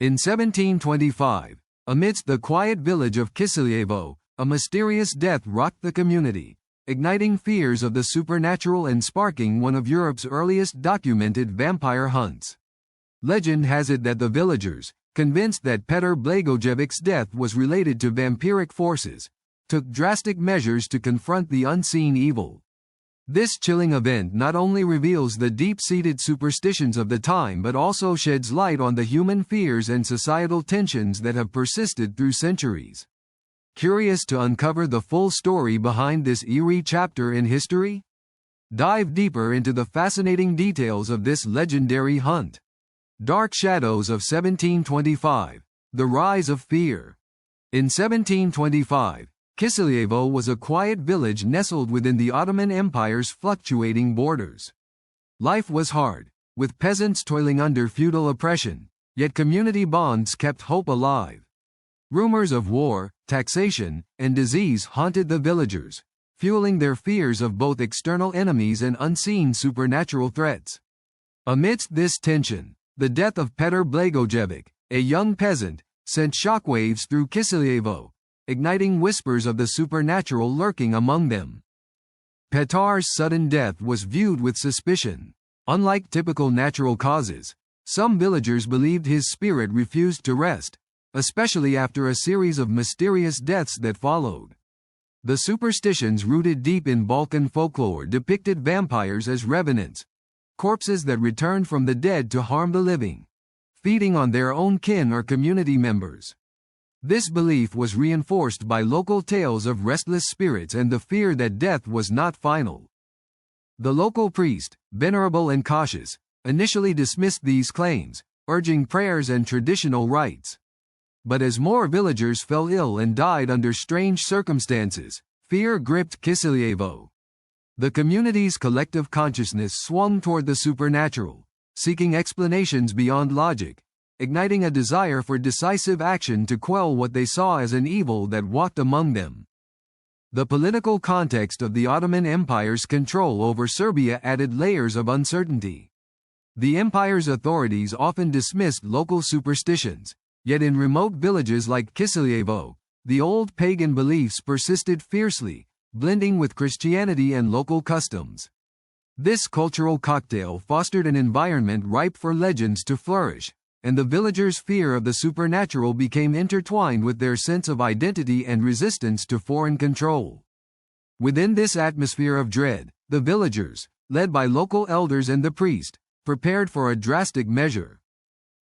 In 1725, amidst the quiet village of Kisiljevo, a mysterious death rocked the community, igniting fears of the supernatural and sparking one of Europe's earliest documented vampire hunts. Legend has it that the villagers, convinced that Petar Blagojevic's death was related to vampiric forces, took drastic measures to confront the unseen evil. This chilling event not only reveals the deep-seated superstitions of the time but also sheds light on the human fears and societal tensions that have persisted through centuries. Curious to uncover the full story behind this eerie chapter in history? Dive deeper into the fascinating details of this legendary hunt. Dark Shadows of 1725. The Rise of Fear. In 1725, Kisiljevo was a quiet village nestled within the Ottoman Empire's fluctuating borders. Life was hard, with peasants toiling under feudal oppression, yet community bonds kept hope alive. Rumors of war, taxation, and disease haunted the villagers, fueling their fears of both external enemies and unseen supernatural threats. Amidst this tension, the death of Petar Blagojević, a young peasant, sent shockwaves through Kisiljevo, igniting whispers of the supernatural lurking among them. Petar's sudden death was viewed with suspicion. Unlike typical natural causes, some villagers believed his spirit refused to rest, especially after a series of mysterious deaths that followed. The superstitions rooted deep in Balkan folklore depicted vampires as revenants, corpses that returned from the dead to harm the living, feeding on their own kin or community members. This belief was reinforced by local tales of restless spirits and the fear that death was not final. The local priest, venerable and cautious, initially dismissed these claims, urging prayers and traditional rites. But as more villagers fell ill and died under strange circumstances, fear gripped Kisiljevo. The community's collective consciousness swung toward the supernatural, seeking explanations beyond logic, igniting a desire for decisive action to quell what they saw as an evil that walked among them. The political context of the Ottoman Empire's control over Serbia added layers of uncertainty. The empire's authorities often dismissed local superstitions, yet in remote villages like Kisiljevo, the old pagan beliefs persisted fiercely, blending with Christianity and local customs. This cultural cocktail fostered an environment ripe for legends to flourish, and the villagers' fear of the supernatural became intertwined with their sense of identity and resistance to foreign control. Within this atmosphere of dread, the villagers, led by local elders and the priest, prepared for a drastic measure.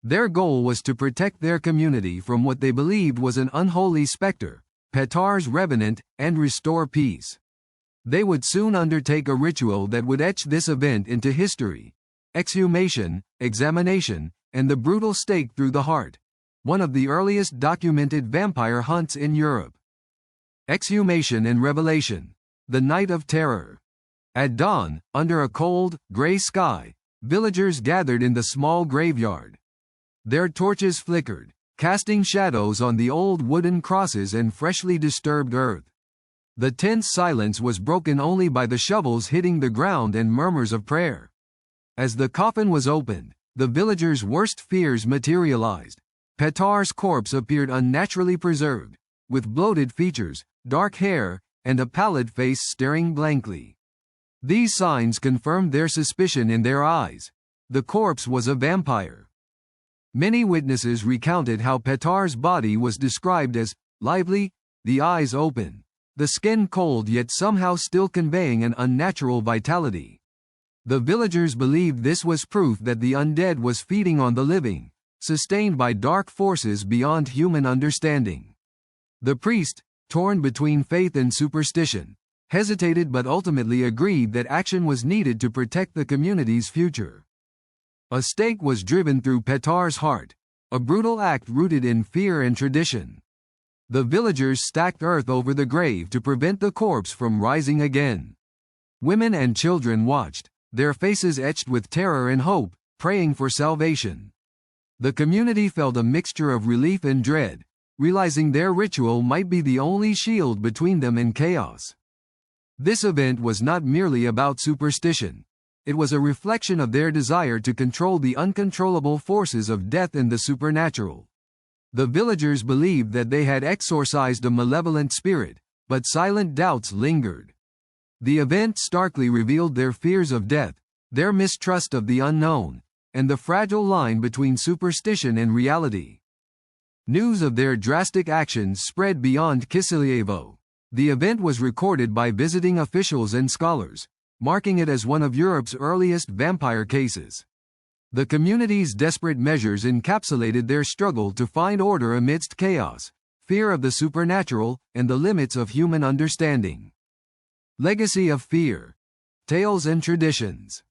Their goal was to protect their community from what they believed was an unholy specter, Petar's revenant, and restore peace. They would soon undertake a ritual that would etch this event into history: exhumation, examination, and the brutal stake through the heart, one of the earliest documented vampire hunts in Europe. Exhumation and revelation. The night of terror. At dawn, under a cold, gray sky, villagers gathered in the small graveyard. Their torches flickered, casting shadows on the old wooden crosses and freshly disturbed earth. The tense silence was broken only by the shovels hitting the ground and murmurs of prayer. As the coffin was opened, the villagers' worst fears materialized. Petar's corpse appeared unnaturally preserved, with bloated features, dark hair, and a pallid face staring blankly. These signs confirmed their suspicion in their eyes. The corpse was a vampire. Many witnesses recounted how Petar's body was described as lively, the eyes open, the skin cold yet somehow still conveying an unnatural vitality. The villagers believed this was proof that the undead was feeding on the living, sustained by dark forces beyond human understanding. The priest, torn between faith and superstition, hesitated but ultimately agreed that action was needed to protect the community's future. A stake was driven through Petar's heart, a brutal act rooted in fear and tradition. The villagers stacked earth over the grave to prevent the corpse from rising again. Women and children watched, their faces etched with terror and hope, praying for salvation. The community felt a mixture of relief and dread, realizing their ritual might be the only shield between them and chaos. This event was not merely about superstition. It was a reflection of their desire to control the uncontrollable forces of death and the supernatural. The villagers believed that they had exorcised a malevolent spirit, but silent doubts lingered. The event starkly revealed their fears of death, their mistrust of the unknown, and the fragile line between superstition and reality. News of their drastic actions spread beyond Kisiljevo. The event was recorded by visiting officials and scholars, marking it as one of Europe's earliest vampire cases. The community's desperate measures encapsulated their struggle to find order amidst chaos, fear of the supernatural, and the limits of human understanding. Legacy of fear. Tales and traditions.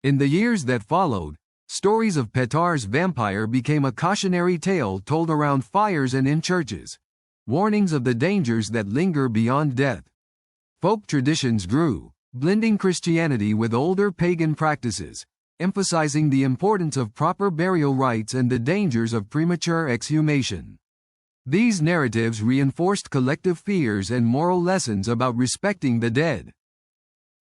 In the years that followed, stories of Petar's vampire became a cautionary tale told around fires and in churches, warnings of the dangers that linger beyond death. Folk traditions grew, blending Christianity with older pagan practices, emphasizing the importance of proper burial rites and the dangers of premature exhumation. These narratives reinforced collective fears and moral lessons about respecting the dead.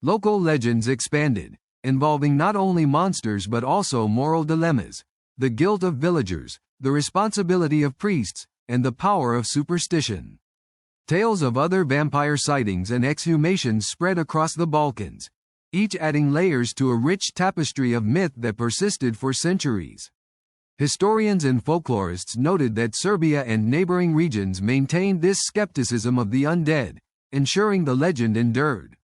Local legends expanded, involving not only monsters but also moral dilemmas, the guilt of villagers, the responsibility of priests, and the power of superstition. Tales of other vampire sightings and exhumations spread across the Balkans, each adding layers to a rich tapestry of myth that persisted for centuries. Historians and folklorists noted that Serbia and neighboring regions maintained this skepticism of the undead, ensuring the legend endured.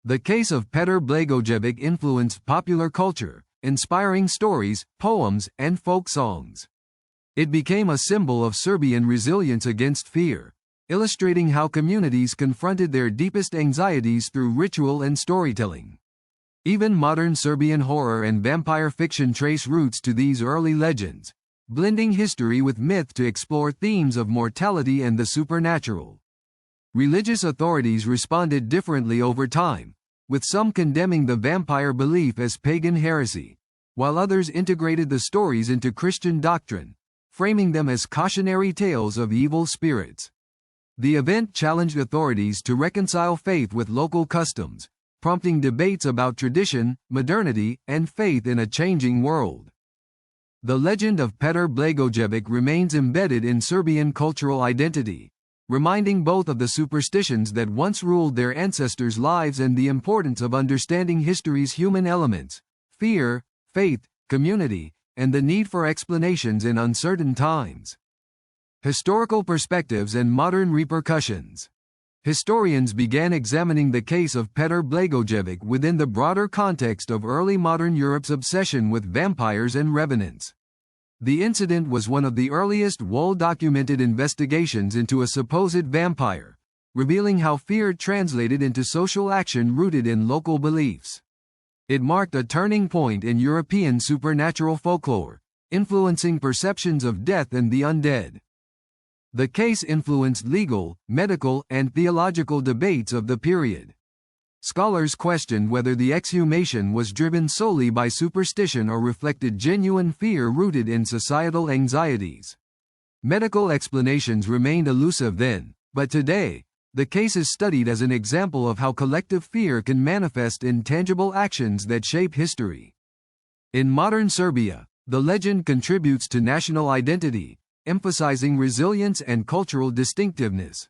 The case of Petar Blagojević influenced popular culture, inspiring stories, poems, and folk songs. It became a symbol of Serbian resilience against fear, illustrating how communities confronted their deepest anxieties through ritual and storytelling. Even modern Serbian horror and vampire fiction trace roots to these early legends, blending history with myth to explore themes of mortality and the supernatural. Religious authorities responded differently over time, with some condemning the vampire belief as pagan heresy, while others integrated the stories into Christian doctrine, framing them as cautionary tales of evil spirits. The event challenged authorities to reconcile faith with local customs, prompting debates about tradition, modernity, and faith in a changing world. The legend of Petar Blagojević remains embedded in Serbian cultural identity, reminding both of the superstitions that once ruled their ancestors' lives and the importance of understanding history's human elements: fear, faith, community, and the need for explanations in uncertain times. Historical perspectives and modern repercussions. Historians began examining the case of Petar Blagojević within the broader context of early modern Europe's obsession with vampires and revenants. The incident was one of the earliest well-documented investigations into a supposed vampire, revealing how fear translated into social action rooted in local beliefs. It marked a turning point in European supernatural folklore, influencing perceptions of death and the undead. The case influenced legal, medical, and theological debates of the period. Scholars questioned whether the exhumation was driven solely by superstition or reflected genuine fear rooted in societal anxieties. Medical explanations remained elusive then, but today, the case is studied as an example of how collective fear can manifest in tangible actions that shape history. In modern Serbia, the legend contributes to national identity, emphasizing resilience and cultural distinctiveness.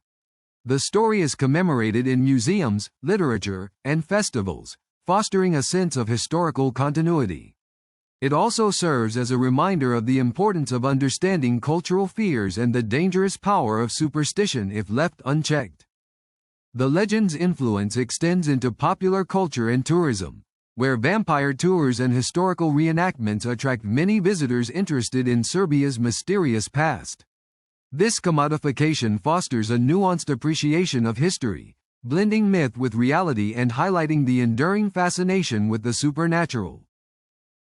The story is commemorated in museums, literature, and festivals, fostering a sense of historical continuity. It also serves as a reminder of the importance of understanding cultural fears and the dangerous power of superstition if left unchecked. The legend's influence extends into popular culture and tourism, where vampire tours and historical reenactments attract many visitors interested in Serbia's mysterious past. This commodification fosters a nuanced appreciation of history, blending myth with reality and highlighting the enduring fascination with the supernatural.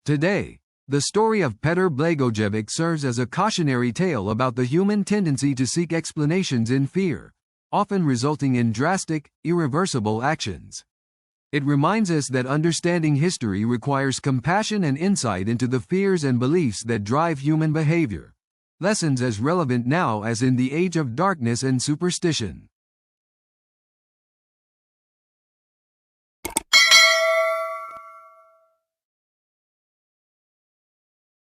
Today, the story of Petar Blagojević serves as a cautionary tale about the human tendency to seek explanations in fear, often resulting in drastic, irreversible actions. It reminds us that understanding history requires compassion and insight into the fears and beliefs that drive human behavior, lessons as relevant now as in the age of darkness and superstition.